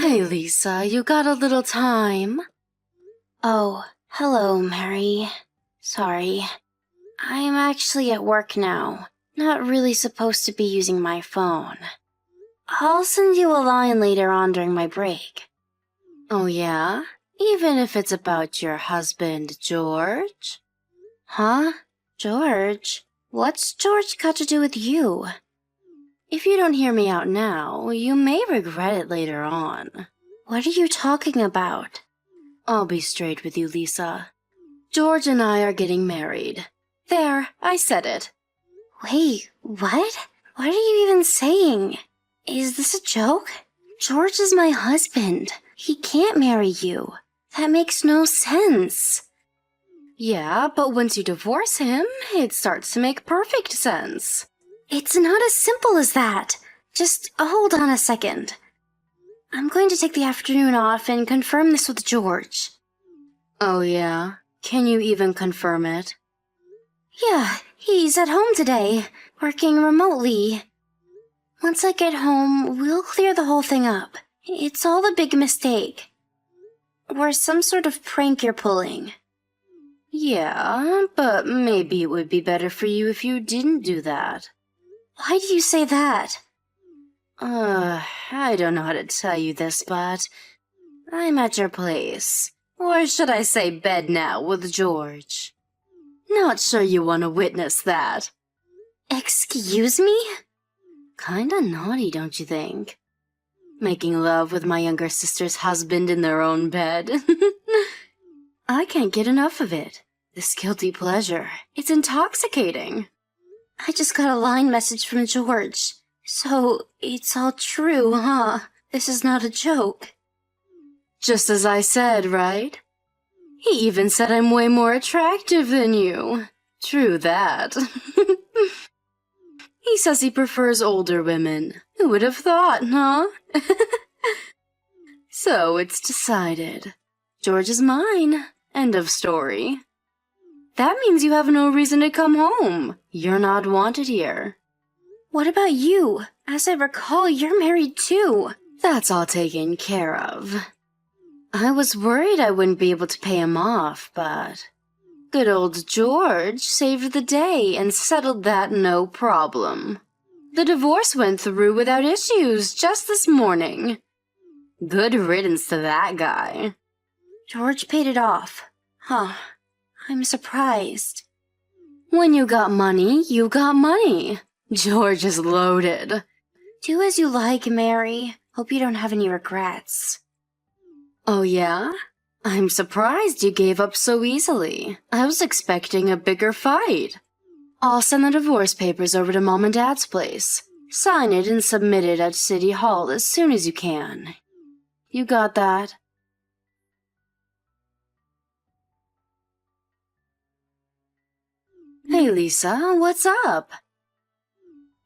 Hey, Lisa, you got a little time? Oh, hello, Mary. Sorry. I'm actually at work now. Not really supposed to be using my phone. I'll send you a line later on during my break. Oh, yeah? Even if it's about your husband, George? Huh? George? What's George got to do with you? If you don't hear me out now, you may regret it later on. What are you talking about? I'll be straight with you, Lisa. George and I are getting married. There, I said it. Wait, what? What are you even saying? Is this a joke? George is my husband. He can't marry you. That makes no sense. Yeah, but once you divorce him, it starts to make perfect sense. It's not as simple as that. Just hold on a second. I'm going to take the afternoon off and confirm this with George. Oh, yeah? Can you even confirm it? Yeah, he's at home today, working remotely. Once I get home, we'll clear the whole thing up. It's all a big mistake. Or some sort of prank you're pulling. Yeah, but maybe it would be better for you if you didn't do that. Why do you say that? I don't know how to tell you this, but I'm at your place. Or should I say bed now with George. Not sure you want to witness that. Excuse me? Kinda naughty, don't you think? Making love with my younger sister's husband in their own bed. I can't get enough of it. This guilty pleasure. It's intoxicating. I just got a line message from George. So, it's all true, huh? This is not a joke. Just as I said, right? He even said I'm way more attractive than you. True that. He says he prefers older women. Who would have thought, huh? So it's decided. George is mine. End of story. That means you have no reason to come home. You're not wanted here. What about you? As I recall, you're married too. That's all taken care of. I was worried I wouldn't be able to pay him off, but good old George saved the day and settled that no problem. The divorce went through without issues just this morning. Good riddance to that guy. George paid it off. Huh. I'm surprised. When you got money, you got money. George is loaded. Do as you like, Mary. Hope you don't have any regrets. Oh, yeah? I'm surprised you gave up so easily. I was expecting a bigger fight. I'll send the divorce papers over to Mom and Dad's place. Sign it and submit it at City Hall as soon as you can. You got that? Hey, Lisa, what's up?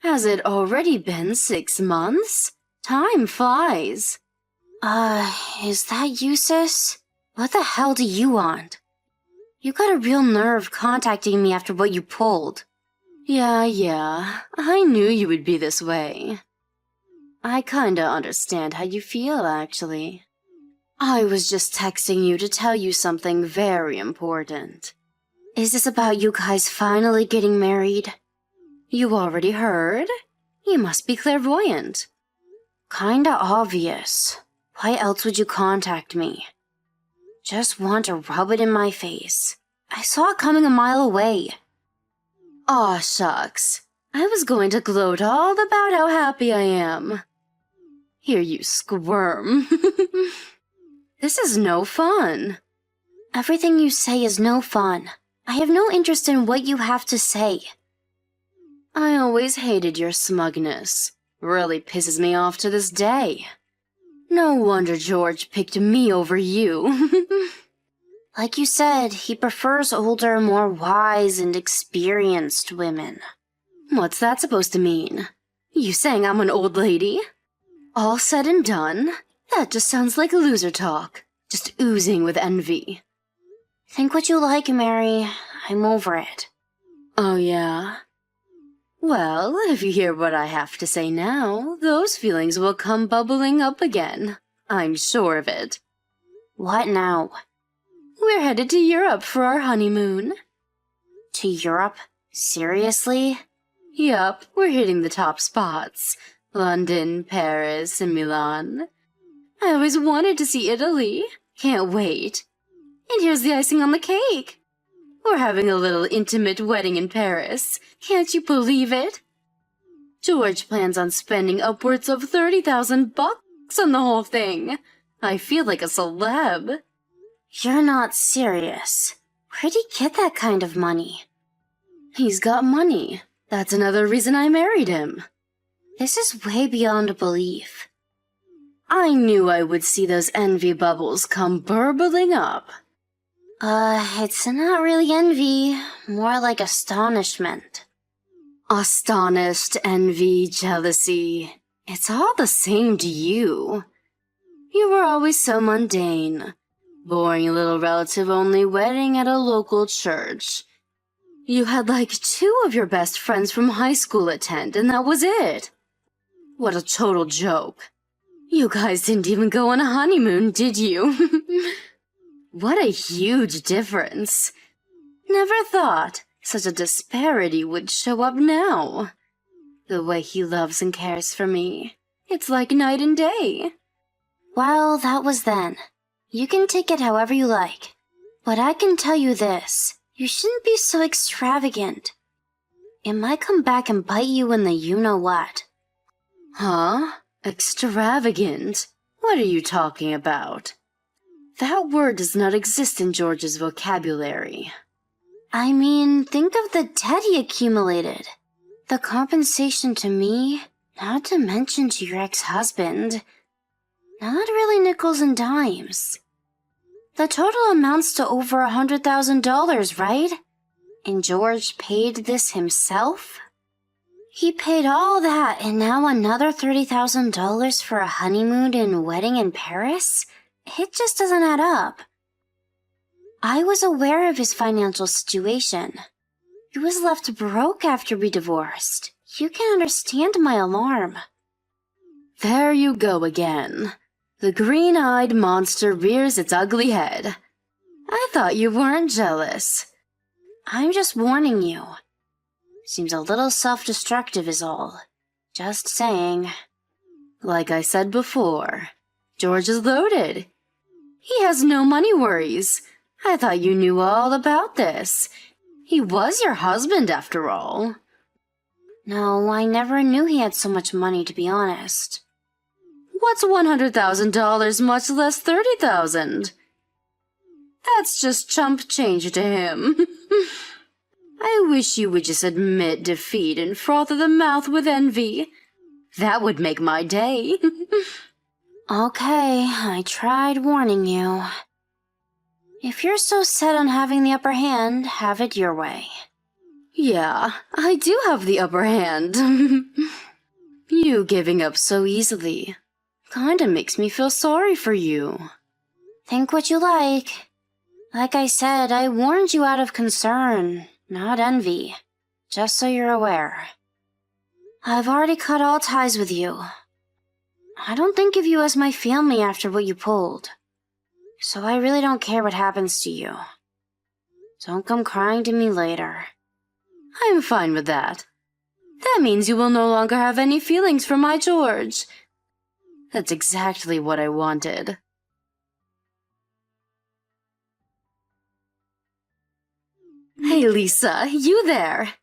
Has it already been 6 months? Time flies. Is that you, sis? What the hell do you want? You got a real nerve contacting me after what you pulled. Yeah, I knew you would be this way. I kinda understand how you feel, actually. I was just texting you to tell you something very important. Is this about you guys finally getting married? You already heard? You must be clairvoyant. Kinda obvious. Why else would you contact me? Just want to rub it in my face. I saw it coming a mile away. Aw, shucks. I was going to gloat all about how happy I am. Hear you squirm. This is no fun. Everything you say is no fun. I have no interest in what you have to say. I always hated your smugness. Really pisses me off to this day. No wonder George picked me over you. Like you said, he prefers older, more wise and experienced women. What's that supposed to mean? You saying I'm an old lady? All said and done, that just sounds like loser talk. Just oozing with envy. Think what you like, Mary. I'm over it. Oh, yeah? Well, if you hear what I have to say now, those feelings will come bubbling up again. I'm sure of it. What now? We're headed to Europe for our honeymoon. To Europe? Seriously? Yup, we're hitting the top spots. London, Paris, and Milan. I always wanted to see Italy. Can't wait. And here's the icing on the cake. We're having a little intimate wedding in Paris. Can't you believe it? George plans on spending upwards of $30,000 on the whole thing. I feel like a celeb. You're not serious. Where'd he get that kind of money? He's got money. That's another reason I married him. This is way beyond belief. I knew I would see those envy bubbles come burbling up. It's not really envy, more like astonishment. Astonished, envy, jealousy. It's all the same to you. You were always so mundane. Boring little relative-only wedding at a local church. You had like 2 of your best friends from high school attend, and that was it. What a total joke. You guys didn't even go on a honeymoon, did you? What a huge difference. Never thought such a disparity would show up now. The way he loves and cares for me. It's like night and day. Well, that was then. You can take it however you like. But I can tell you this. You shouldn't be so extravagant. It might come back and bite you in the you-know-what. Huh? Extravagant? What are you talking about? That word does not exist in George's vocabulary. I mean, think of the debt he accumulated. The compensation to me, not to mention to your ex-husband. Not really nickels and dimes. The total amounts to over $100,000, right? And George paid this himself? He paid all that and now another $30,000 for a honeymoon and wedding in Paris? It just doesn't add up. I was aware of his financial situation. He was left broke after we divorced. You can understand my alarm. There you go again. The green-eyed monster rears its ugly head. I thought you weren't jealous. I'm just warning you. Seems a little self-destructive is all. Just saying. Like I said before, George is loaded. He has no money worries. I thought you knew all about this. He was your husband, after all. No, I never knew he had so much money, to be honest. What's $100,000, much less $30,000? That's just chump change to him. I wish you would just admit defeat and froth at the mouth with envy. That would make my day. Okay, I tried warning you. If you're so set on having the upper hand, have it your way. Yeah, I do have the upper hand. You giving up so easily kinda makes me feel sorry for you. Think what you like. Like I said, I warned you out of concern, not envy. Just so you're aware. I've already cut all ties with you. I don't think of you as my family after what you pulled. So I really don't care what happens to you. Don't come crying to me later. I'm fine with that. That means you will no longer have any feelings for my George. That's exactly what I wanted. Hey, Lisa, you there?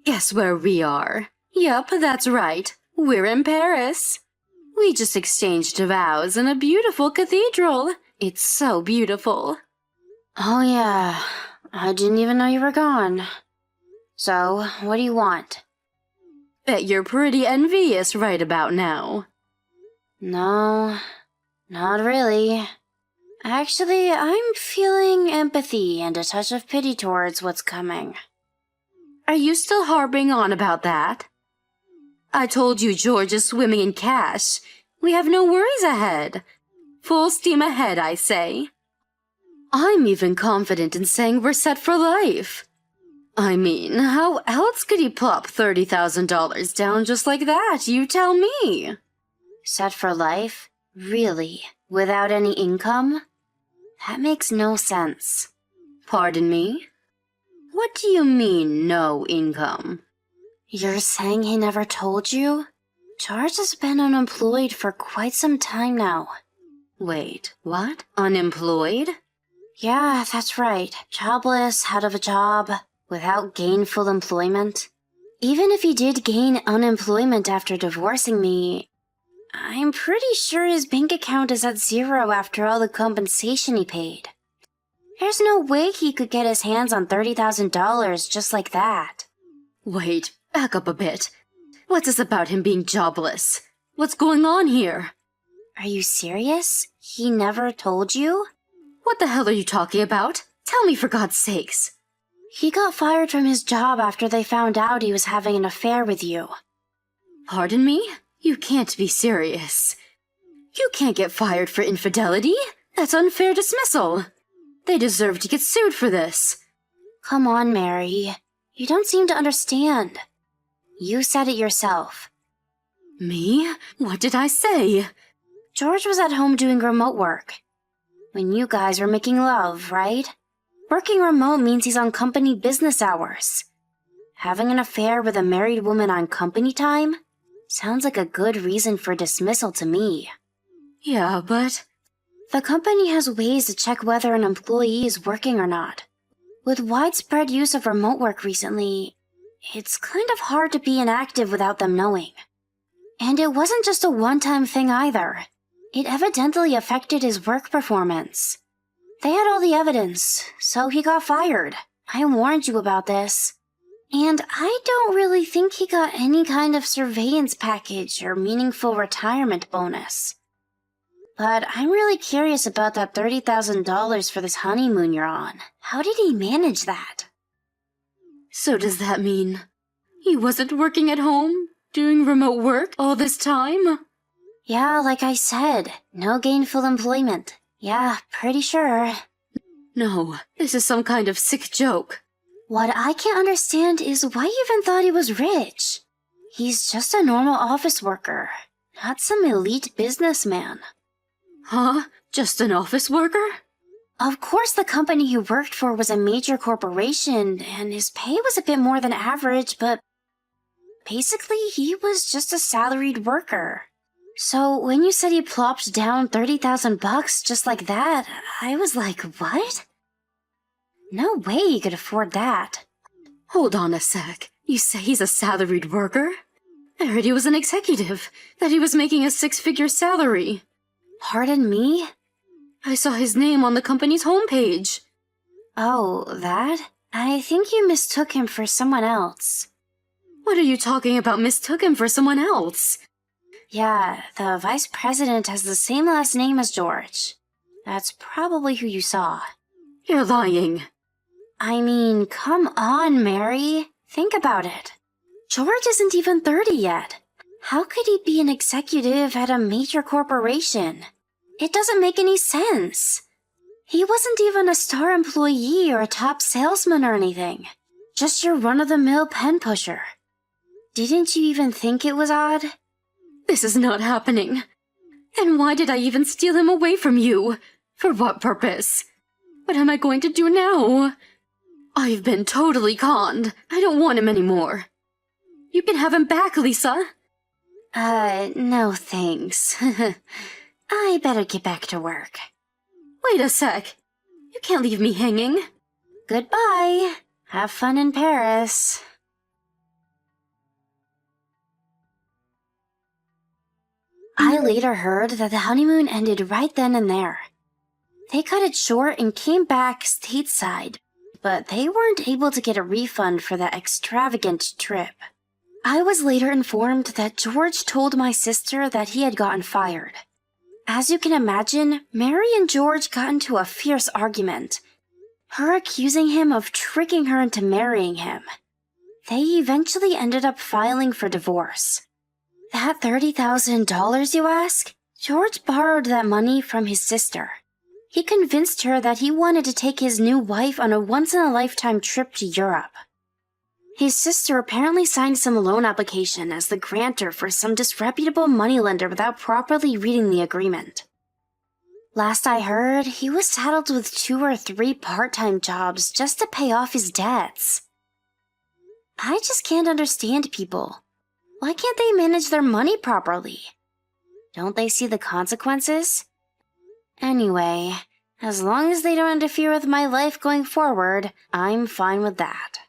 Guess where we are? Yup, that's right. We're in Paris. We just exchanged vows in a beautiful cathedral. It's so beautiful. Oh yeah, I didn't even know you were gone. So, what do you want? Bet you're pretty envious right about now. No, not really. Actually, I'm feeling empathy and a touch of pity towards what's coming. Are you still harping on about that? I told you George is swimming in cash. We have no worries ahead. Full steam ahead, I say. I'm even confident in saying we're set for life. I mean, how else could he plop $30,000 down just like that? You tell me. Set for life? Really? Without any income? That makes no sense. Pardon me? What do you mean, no income? You're saying he never told you? George has been unemployed for quite some time now. Wait, what? Unemployed? Yeah, that's right. Jobless, out of a job, without gainful employment. Even if he did gain unemployment after divorcing me, I'm pretty sure his bank account is at zero after all the compensation he paid. There's no way he could get his hands on $30,000 just like that. Wait, back up a bit. What's this about him being jobless? What's going on here? Are you serious? He never told you? What the hell are you talking about? Tell me for God's sakes. He got fired from his job after they found out he was having an affair with you. Pardon me? You can't be serious. You can't get fired for infidelity. That's unfair dismissal. They deserve to get sued for this. Come on, Mary. You don't seem to understand. You said it yourself. Me? What did I say? George was at home doing remote work. When you guys were making love, right? Working remote means he's on company business hours. Having an affair with a married woman on company time? Sounds like a good reason for dismissal to me. Yeah, but... The company has ways to check whether an employee is working or not. With widespread use of remote work recently, it's kind of hard to be inactive without them knowing. And it wasn't just a one-time thing either. It evidently affected his work performance. They had all the evidence, so he got fired. I warned you about this. And I don't really think he got any kind of surveillance package or meaningful retirement bonus. But I'm really curious about that $30,000 for this honeymoon you're on. How did he manage that? So does that mean he wasn't working at home, doing remote work all this time? Yeah, like I said, no gainful employment. Yeah, pretty sure. No, this is some kind of sick joke. What I can't understand is why you even thought he was rich. He's just a normal office worker, not some elite businessman. Huh? Just an office worker? Of course the company he worked for was a major corporation, and his pay was a bit more than average, but basically he was just a salaried worker. So when you said he plopped down $30,000 just like that, I was like, what? No way he could afford that. Hold on a sec. You say he's a salaried worker? I heard he was an executive, that he was making a 6-figure salary. Pardon me? I saw his name on the company's homepage. Oh, that? I think you mistook him for someone else. What are you talking about mistook him for someone else? Yeah, the vice president has the same last name as George. That's probably who you saw. You're lying. I mean, come on, Mary. Think about it. George isn't even 30 yet. How could he be an executive at a major corporation? It doesn't make any sense. He wasn't even a star employee or a top salesman or anything. Just your run-of-the-mill pen pusher. Didn't you even think it was odd? This is not happening. And why did I even steal him away from you? For what purpose? What am I going to do now? I've been totally conned. I don't want him anymore. You can have him back, Lisa. No thanks. I better get back to work. Wait a sec. You can't leave me hanging. Goodbye. Have fun in Paris. I later heard that the honeymoon ended right then and there. They cut it short and came back stateside, but they weren't able to get a refund for that extravagant trip. I was later informed that George told my sister that he had gotten fired. As you can imagine, Mary and George got into a fierce argument, her accusing him of tricking her into marrying him. They eventually ended up filing for divorce. That $30,000, you ask? George borrowed that money from his sister. He convinced her that he wanted to take his new wife on a once-in-a-lifetime trip to Europe. His sister apparently signed some loan application as the grantor for some disreputable moneylender without properly reading the agreement. Last I heard, he was saddled with 2 or 3 part-time jobs just to pay off his debts. I just can't understand people. Why can't they manage their money properly? Don't they see the consequences? Anyway, as long as they don't interfere with my life going forward, I'm fine with that.